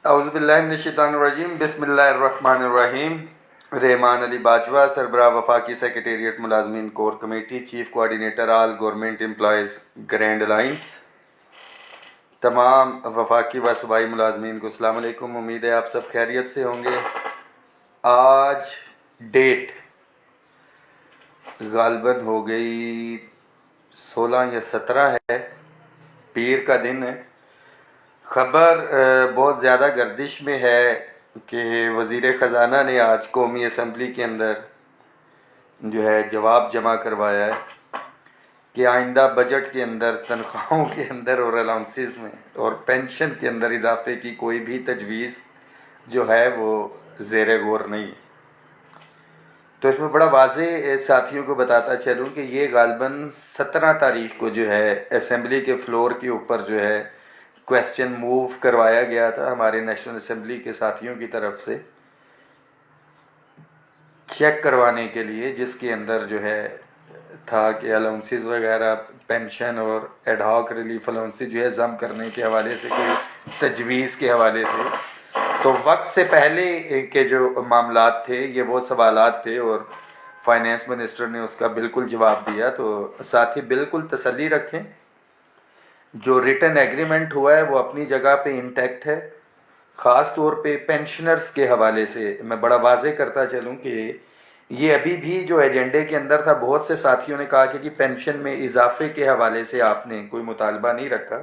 اعوذ باللہ من الشیطان الرجیم بسم اللہ الرحمن الرحیم۔ رحمان علی باجوہ، سربراہ وفاقی سیکریٹریٹ ملازمین کور کمیٹی، چیف کوآرڈینیٹر آل گورنمنٹ امپلائیز گرینڈ الائنس۔ تمام وفاقی و صوبائی ملازمین کو السلام علیکم۔ امید ہے آپ سب خیریت سے ہوں گے۔ آج ڈیٹ غالباً ہو گئی 16 یا 17 ہے، پیر کا دن ہے۔ خبر بہت زیادہ گردش میں ہے کہ وزیر خزانہ نے آج قومی اسمبلی کے اندر جو ہے جواب جمع کروایا ہے کہ آئندہ بجٹ کے اندر تنخواہوں کے اندر اور الاؤنسز میں اور پینشن کے اندر اضافے کی کوئی بھی تجویز جو ہے وہ زیر غور نہیں۔ تو اس میں بڑا واضح ساتھیوں کو بتاتا چلوں کہ یہ غالباً 17 تاریخ کو جو ہے اسمبلی کے فلور کے اوپر جو ہے کویسچن موو کروایا گیا تھا ہمارے نیشنل اسمبلی کے ساتھیوں کی طرف سے چیک کروانے کے لیے، جس کے اندر جو ہے تھا کہ الاؤنسز وغیرہ پینشن اور ایڈ ہاک ریلیف الاؤنسز جو ہے ضم کرنے کے حوالے سے کوئی تجویز کے حوالے سے۔ تو وقت سے پہلے کے جو معاملات تھے یہ وہ سوالات تھے اور فائنینس منسٹر نے اس کا بالکل جواب دیا۔ تو ساتھی بالکل تسلی رکھیں، جو ریٹن ایگریمنٹ ہوا ہے وہ اپنی جگہ پہ انٹیکٹ ہے۔ خاص طور پہ پینشنرز کے حوالے سے میں بڑا واضح کرتا چلوں کہ یہ ابھی بھی جو ایجنڈے کے اندر تھا، بہت سے ساتھیوں نے کہا کہ جی پینشن میں اضافے کے حوالے سے آپ نے کوئی مطالبہ نہیں رکھا۔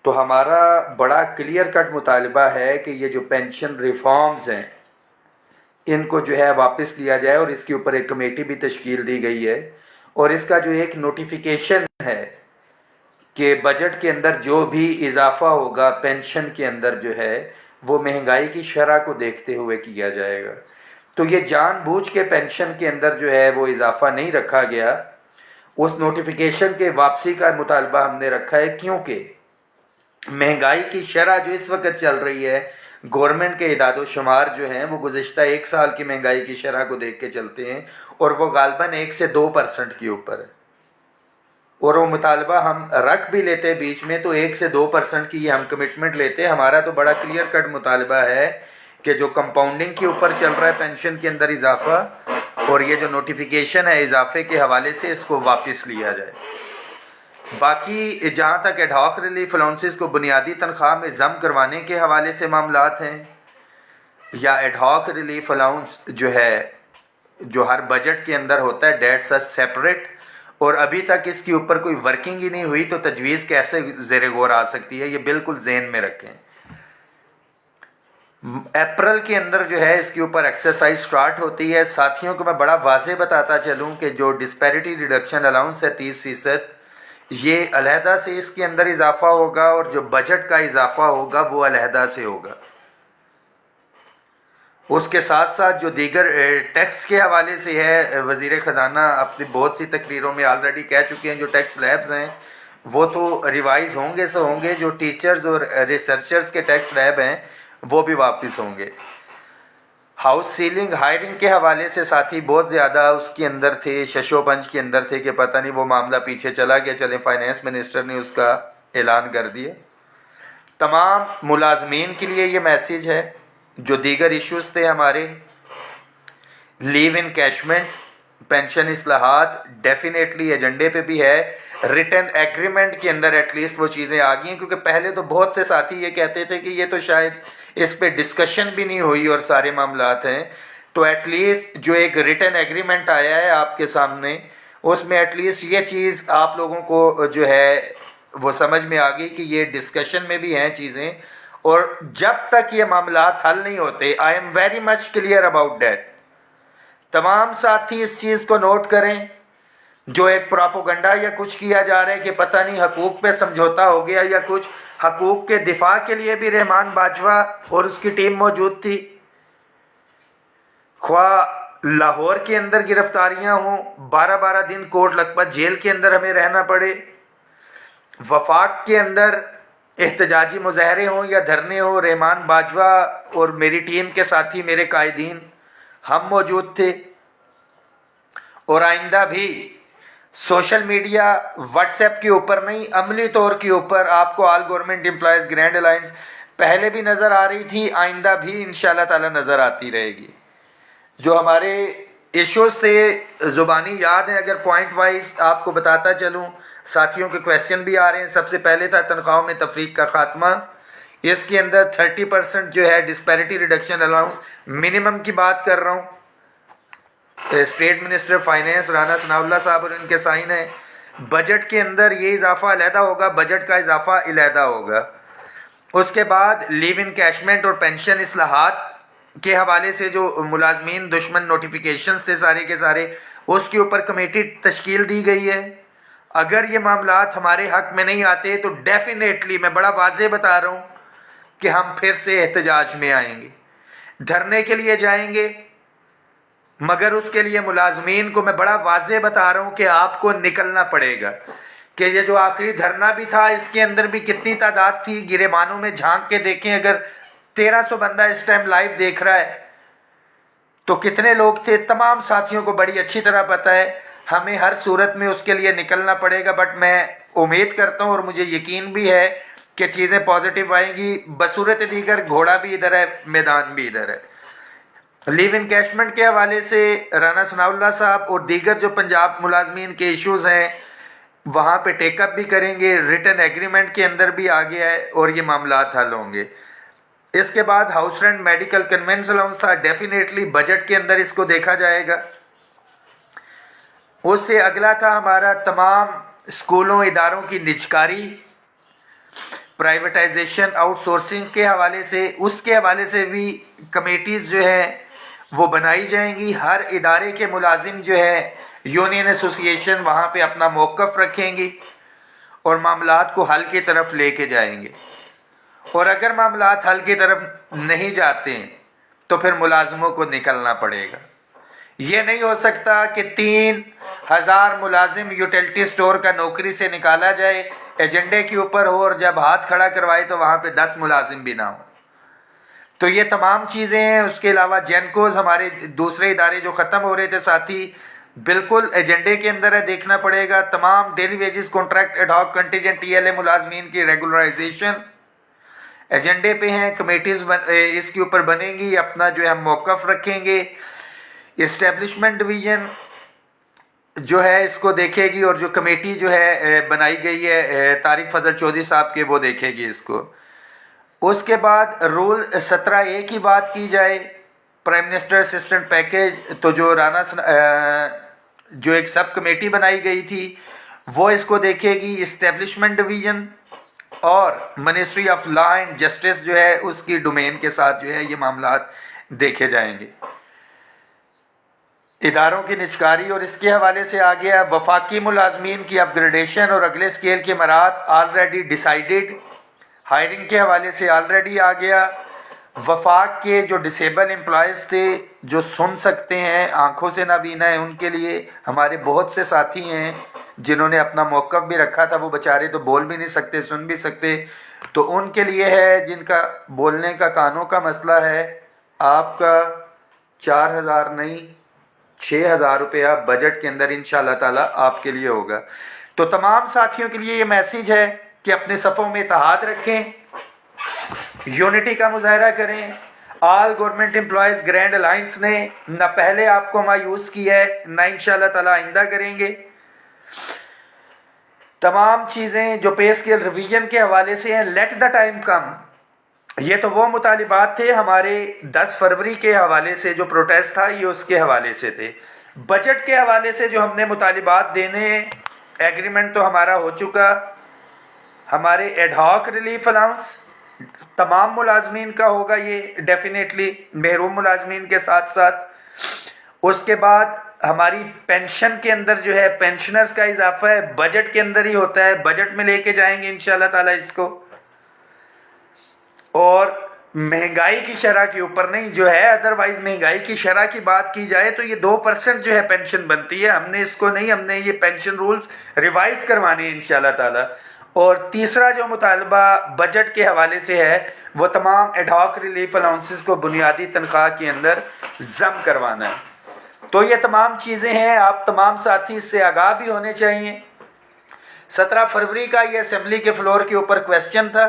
تو ہمارا بڑا کلیئر کٹ مطالبہ ہے کہ یہ جو پینشن ریفارمز ہیں ان کو جو ہے واپس لیا جائے، اور اس کے اوپر ایک کمیٹی بھی تشکیل دی گئی ہے، اور اس کا جو ایک نوٹیفیکیشن ہے کہ بجٹ کے اندر جو بھی اضافہ ہوگا پینشن کے اندر جو ہے وہ مہنگائی کی شرح کو دیکھتے ہوئے کیا جائے گا۔ تو یہ جان بوجھ کے پینشن کے اندر جو ہے وہ اضافہ نہیں رکھا گیا، اس نوٹیفیکیشن کے واپسی کا مطالبہ ہم نے رکھا ہے، کیونکہ مہنگائی کی شرح جو اس وقت چل رہی ہے، گورنمنٹ کے اعداد و شمار جو ہیں وہ گزشتہ 1 سال کی مہنگائی کی شرح کو دیکھ کے چلتے ہیں، اور وہ غالباً 1 سے 2% کے اوپر ہے، اور وہ مطالبہ ہم رکھ بھی لیتے بیچ میں تو 1 سے 2% کی یہ ہم کمٹمنٹ لیتے۔ ہمارا تو بڑا کلیئر کٹ مطالبہ ہے کہ جو کمپاؤنڈنگ کے اوپر چل رہا ہے پینشن کے اندر اضافہ، اور یہ جو نوٹیفیکیشن ہے اضافے کے حوالے سے، اس کو واپس لیا جائے۔ باقی جہاں تک ایڈ ہاک ریلیف الاؤنسز کو بنیادی تنخواہ میں ضم کروانے کے حوالے سے معاملات ہیں، یا ایڈ ہاک ریلیف الاؤنس جو ہے جو ہر بجٹ کے اندر ہوتا ہے ڈیٹس آر سیپریٹ، اور ابھی تک اس کے اوپر کوئی ورکنگ ہی نہیں ہوئی، تو تجویز کیسے زیر غور آ سکتی ہے، یہ بالکل ذہن میں رکھیں۔ اپریل کے اندر جو ہے اس کے اوپر ایکسرسائز سٹارٹ ہوتی ہے۔ ساتھیوں کو میں بڑا واضح بتاتا چلوں کہ جو ڈسپیرٹی ریڈکشن الاؤنس ہے 30%، یہ علیحدہ سے اس کے اندر اضافہ ہوگا، اور جو بجٹ کا اضافہ ہوگا وہ علیحدہ سے ہوگا۔ اس کے ساتھ ساتھ جو دیگر ٹیکس کے حوالے سے ہے، وزیر خزانہ اپنی بہت سی تقریروں میں آلریڈی کہہ چکے ہیں، جو ٹیکس لیبز ہیں وہ تو ریوائز ہوں گے ہوں گے، جو ٹیچرز اور ریسرچرز کے ٹیکس لیب ہیں وہ بھی واپس ہوں گے۔ ہاؤس سیلنگ ہائرنگ کے حوالے سے ساتھی بہت زیادہ اس کے اندر تھے، ششو پنج کے اندر تھے کہ پتہ نہیں وہ معاملہ پیچھے چلا گیا۔ چلیں فائنینس منسٹر نے اس کا اعلان کر دیا۔ تمام ملازمین کے لیے یہ میسیج ہے، جو دیگر ایشوز تھے ہمارے، لیو انکیشمنٹ، پینشن اصلاحات ڈیفینیٹلی ایجنڈے پہ بھی ہے۔ ریٹن ایگریمنٹ کے اندر ایٹ لیسٹ وہ چیزیں آ گئی ہیں، کیونکہ پہلے تو بہت سے ساتھی یہ کہتے تھے کہ یہ تو شاید اس پہ ڈسکشن بھی نہیں ہوئی اور سارے معاملات ہیں۔ تو ایٹ لیسٹ جو ایک ریٹن ایگریمنٹ آیا ہے آپ کے سامنے، اس میں ایٹ لیسٹ یہ چیز آپ لوگوں کو جو ہے وہ سمجھ میں آ گئی کہ یہ ڈسکشن میں بھی ہیں چیزیں، اور جب تک یہ معاملات حل نہیں ہوتے، I am very much clear about that. تمام ساتھی اس چیز کو نوٹ کریں، جو ایک پراپوگنڈا یا کچھ کیا جا رہا ہے کہ پتہ نہیں حقوق پہ سمجھوتا ہو گیا یا کچھ، حقوق کے دفاع کے لیے بھی رحمان باجوہ اور اس کی ٹیم موجود تھی۔ خواہ لاہور کے اندر گرفتاریاں ہوں، 12 دن کوٹ لکھپت جیل کے اندر ہمیں رہنا پڑے، وفاق کے اندر احتجاجی مظاہرے ہوں یا دھرنے ہوں، رحمان باجوہ اور میری ٹیم کے ساتھی میرے قائدین ہم موجود تھے۔ اور آئندہ بھی سوشل میڈیا، واٹس ایپ کے اوپر نہیں، عملی طور کے اوپر آپ کو آل گورنمنٹ امپلائیز گرینڈ الائنس پہلے بھی نظر آ رہی تھی، آئندہ بھی انشاءاللہ تعالی نظر آتی رہے گی. جو ہمارے ایشوز تھے زبانی یاد ہیں، اگر پوائنٹ وائز آپ کو بتاتا چلوں، ساتھیوں کے کویسچن بھی آ رہے ہیں. سب سے پہلے تھا تنخواہوں میں تفریق کا خاتمہ. اس کے اندر 30% جو ہے ڈسپیرٹی ریڈکشن الاؤنس منیمم کی بات کر رہا ہوں. اسٹیٹ منسٹر فائنینس رانا ثناء اللہ صاحب اور ان کے سائن ہیں. بجٹ کے اندر یہ اضافہ علیحدہ ہوگا، بجٹ کا اضافہ علیحدہ ہوگا. اس کے بعد لیو انکیشمنٹ اور پینشن اصلاحات کے حوالے سے جو ملازمین دشمن نوٹیفیکیشنز تھے سارے کے سارے، اس کے اوپر کمیٹی تشکیل دی گئی ہے. اگر یہ معاملات ہمارے حق میں نہیں آتے تو ڈیفینیٹلی میں بڑا واضح بتا رہا ہوں کہ ہم پھر سے احتجاج میں آئیں گے، دھرنے کے لیے جائیں گے. مگر اس کے لیے ملازمین کو میں بڑا واضح بتا رہا ہوں کہ آپ کو نکلنا پڑے گا. کہ یہ جو آخری دھرنا بھی تھا اس کے اندر بھی کتنی تعداد تھی، گریبانوں میں جھانک کے دیکھیں، اگر 1300 بندہ اس ٹائم لائیو دیکھ رہا ہے تو کتنے لوگ تھے. تمام ساتھیوں کو بڑی اچھی طرح پتہ ہے. ہمیں ہر صورت میں اس کے لیے نکلنا پڑے گا. بٹ میں امید کرتا ہوں اور مجھے یقین بھی ہے کہ چیزیں پازیٹیو آئیں گی. بصورت دیگر گھوڑا بھی ادھر ہے، میدان بھی ادھر ہے. لیو انکیشمنٹ کے حوالے سے رانا ثناء اللہ صاحب اور دیگر جو پنجاب ملازمین کے ایشوز ہیں وہاں پہ ٹیک اپ بھی کریں گے. ریٹن ایگریمنٹ کے اندر بھی آ گیا ہے اور یہ معاملات حل ہوں گے. اس کے بعد house rent medical conveyance allowance تھا، ڈیفینیٹلی بجٹ کے اندر اس کو دیکھا جائے گا. اس سے اگلا تھا ہمارا تمام اسکولوں اداروں کی نجکاری، پرائیویٹائزیشن، آؤٹ سورسنگ کے حوالے سے. اس کے حوالے سے بھی کمیٹیز جو ہیں وہ بنائی جائیں گی. ہر ادارے کے ملازم جو ہے یونین ایسوسی ایشن وہاں پہ اپنا موقف رکھیں گی اور معاملات کو حل کی طرف لے کے جائیں گے. اور اگر معاملات حل کی طرف نہیں جاتے ہیں تو پھر ملازموں کو نکلنا پڑے گا. یہ نہیں ہو سکتا کہ 3000 ملازم یوٹیلٹی سٹور کا نوکری سے نکالا جائے، ایجنڈے کے اوپر ہو، اور جب ہاتھ کھڑا کروائے تو وہاں پہ 10 ملازم بھی نہ ہوں. تو یہ تمام چیزیں ہیں. اس کے علاوہ جینکوز ہمارے دوسرے ادارے جو ختم ہو رہے تھے ساتھی، بالکل ایجنڈے کے اندر ہے، دیکھنا پڑے گا. تمام daily wages contract ad hoc contingent T L A ملازمین کی ریگولرائزیشن ایجنڈے پہ ہیں. کمیٹیز اس کے اوپر بنیں گی، اپنا جو ہے ہم موقف رکھیں گے. اسٹیبلشمنٹ ڈویژن جو ہے اس کو دیکھے گی، اور جو کمیٹی جو ہے بنائی گئی ہے طارق فضل چودھری صاحب کے، وہ دیکھے گی اس کو. اس کے بعد رول 17A کی بات کی جائے، پرائم منسٹر اسسٹنٹ پیکیج، تو جو جو ایک سب کمیٹی بنائی گئی تھی وہ اس کو دیکھے گی. اسٹیبلشمنٹ ڈویژن اور ministry of law and justice جو ہے اس کی ڈومین کے ساتھ جو ہے یہ معاملات دیکھے جائیں گے. اداروں کی نجکاری اور اس کے حوالے سے آ گیا وفاقی ملازمین کی اپ گریڈیشن اور اگلے اسکیل کے مراحل آلریڈی ڈیسائیڈڈ. ہائرنگ کے حوالے سے آلریڈی آ گیا. وفاق کے جو ڈسیبل امپلائز تھے جو سن سکتے ہیں، آنکھوں سے نابینا ہیں، ان کے لیے ہمارے بہت سے ساتھی ہیں جنہوں نے اپنا موقف بھی رکھا تھا. وہ بیچارے تو بول بھی نہیں سکتے، سن بھی سکتے. تو ان کے لیے ہے جن کا بولنے کا کانوں کا مسئلہ ہے. آپ کا 4000 نہیں 6000 روپیہ بجٹ کے اندر انشاءاللہ تعالی آپ کے لیے ہوگا. تو تمام ساتھیوں کے لیے یہ میسیج ہے کہ اپنے صفوں میں اتحاد رکھیں، یونٹی کا مظاہرہ کریں. آل گورنمنٹ امپلائیز گرینڈ الائنس نے نہ پہلے آپ کو مایوس کیا ہے، نہ انشاءاللہ تعالی آئندہ کریں گے. تمام چیزیں جو پے اسکیل ریویژن کے حوالے سے ہیں، لیٹ دا ٹائم کم. یہ تو وہ مطالبات تھے ہمارے 10 فروری کے حوالے سے جو پروٹیسٹ تھا، یہ اس کے حوالے سے تھے. بجٹ کے حوالے سے جو ہم نے مطالبات دینے ہیں، ایگریمنٹ تو ہمارا ہو چکا. ہمارے ایڈ ہاک ریلیف الاؤنس تمام ملازمین کا ہوگا، یہ ڈیفینیٹلی محروم ملازمین کے ساتھ ساتھ. اس کے بعد ہماری پینشن کے اندر جو ہے پینشنرز کا اضافہ ہے، بجٹ کے اندر ہی ہوتا ہے، بجٹ میں لے کے جائیں گے انشاءاللہ تعالی اس کو. اور مہنگائی کی شرح کے اوپر نہیں جو ہے، ادروائز مہنگائی کی شرح کی بات کی جائے تو یہ 2% جو ہے پینشن بنتی ہے. ہم نے اس کو نہیں، ہم نے یہ پینشن رولز ریوائز کروانے ہیں انشاءاللہ تعالی. اور تیسرا جو مطالبہ بجٹ کے حوالے سے ہے وہ تمام ایڈ ہاک ریلیف الاؤنسز کو بنیادی تنخواہ کے اندر ضم کروانا ہے. تو یہ تمام چیزیں ہیں، آپ تمام ساتھی اس سے آگاہ بھی ہونے چاہیے. 17 فروری کا یہ اسمبلی کے فلور کے اوپر کویسچن تھا.